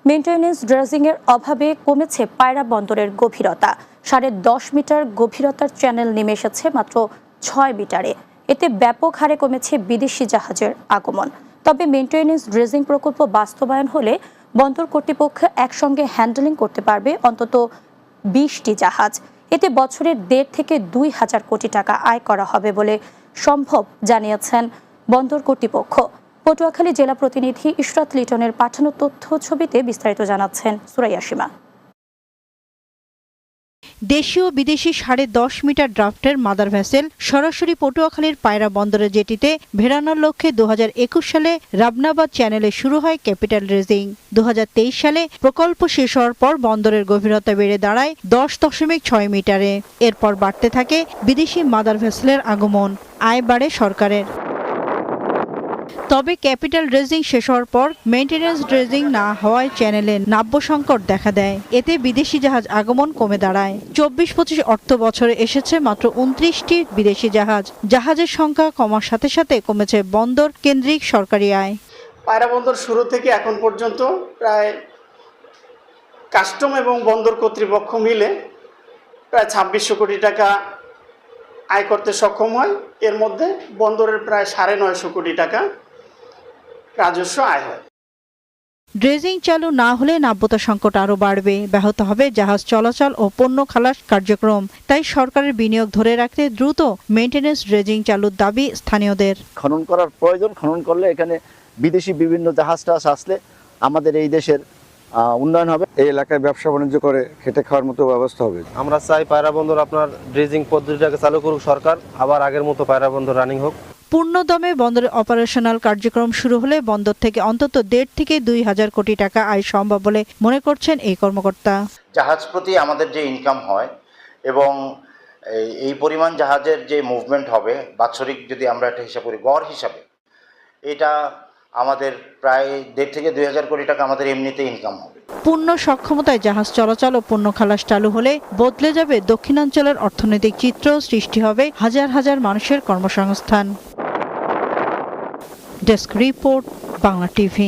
Maintenance dredging এর অভাবে কমেছে পায়রা বন্দরের গভীরতা। 10.5 মিটার গভীরতার চ্যানেল নেমে এসেছে মাত্র 6 মিটারে। এতে ব্যাপক হারে কমেছে বিদেশি জাহাজের আগমন। তবে মেইনটেনেন্স ড্রেজিং প্রকল্প বাস্তবায়ন হলে বন্দর কর্তৃপক্ষ একসঙ্গে হ্যান্ডেলিং করতে পারবে অন্তত 20টি জাহাজ। এতে বছরের 1.5 থেকে 2 হাজার কোটি টাকা আয় করা হবে বলে সম্ভব জানিয়েছেন বন্দর কর্তৃপক্ষ। পটুয়াখালী জেলা প্রতিনিধি ইশরাত লিটনের পাঠানো তথ্য ছবিতে বিস্তারিত জানাচ্ছেন সুরাইয়া সীমা। দেশীয় বিদেশি 10.5 মিটার ড্রাফটের মাদার ভেসেল সরাসরি পটুয়াখালীর পায়রা বন্দরে জেটিতে ভেড়ানোর লক্ষ্যে 2021 সালে রাবনাবাদ চ্যানেলে শুরু হয় ক্যাপিটাল ড্রেজিং। 2023 সালে প্রকল্প শেষ হওয়ার পর বন্দরের গভীরতা বেড়ে দাঁড়ায় 10.6 মিটারে। এরপর বাড়তে থাকে বিদেশি মাদার ভেসেলের আগমন, আয় বাড়ে সরকারের। তবে ক্যাপিটাল ড্রেজিং শেষ হওয়ার পর মেইনটেনেন্স ড্রেজিং না হওয়ায় চ্যানেলে নাব্য সংকট দেখা দেয়। এতে বিদেশি জাহাজ আগমন কমে দাঁড়ায়। 24-25 অর্থ বছরে এসেছে মাত্র 29টি বিদেশি জাহাজ। জাহাজের সংখ্যা কমার সাথে সাথে কমেছে বন্দর কেন্দ্রিক সরকারি আয়। পায়রা বন্দর শুরু থেকে এখন পর্যন্ত প্রায় কাস্টম এবং বন্দর কর্তৃপক্ষ মিলে প্রায় 2600 কোটি টাকা আয় করতে সক্ষম হয়। এর মধ্যে বন্দরের প্রায় 950 কোটি টাকা রাজস্ব আয় হয়। ড্রেজিং চালু না হলে নাব্যতা সংকট আরও বাড়বে, ব্যাহত হবে জাহাজ চলাচল ও পণ্য খালাস কার্যক্রম। তাই সরকারের বিনিয়োগ ধরে রাখতে দ্রুত মেইনটেনেন্স ড্রেজিং চালুর দাবি স্থানীয়দের। খনন করার প্রয়োজন, খনন করলে এখানে বিদেশি বিভিন্ন জাহাজ টাহাজ আসলে আমাদের এই দেশের উন্নয়ন হবে। এই এলাকায় ব্যবসা বাণিজ্য করে খেটে খাওয়ার মতো ব্যবস্থা হবে। আমরা চাই পায়রা বন্দর আপনার ড্রেজিং পদ্ধতিটাকে চালু করুক সরকার, আবার আগের মতো পায়রা বন্দর রানিং হোক। পূর্ণদমে বন্দরের অপারেশনাল কার্যক্রম শুরু হলে বন্দর থেকে অন্তত 1.5 থেকে 2 হাজার কোটি টাকা আয় সম্ভব বলে মনে করছেন এই কর্মকর্তা। জাহাজ প্রতি আমাদের যে ইনকাম হয় এবং এই পরিমাণ জাহাজের যে মুভমেন্ট হবে বাৎসরিক, যদি আমরা একটা হিসাব করি গড় হিসাবে, এটা আমাদের প্রায় 1.5 থেকে 2 হাজার কোটি টাকা আমাদের এমনিতে ইনকাম হবে। পূর্ণ সক্ষমতায় জাহাজ চলাচল ও পণ্য খালাস চালু হলে বদলে যাবে দক্ষিণাঞ্চলের অর্থনৈতিক চিত্র, সৃষ্টি হবে হাজার হাজার মানুষের কর্মসংস্থান। Desk report, Bangla TV.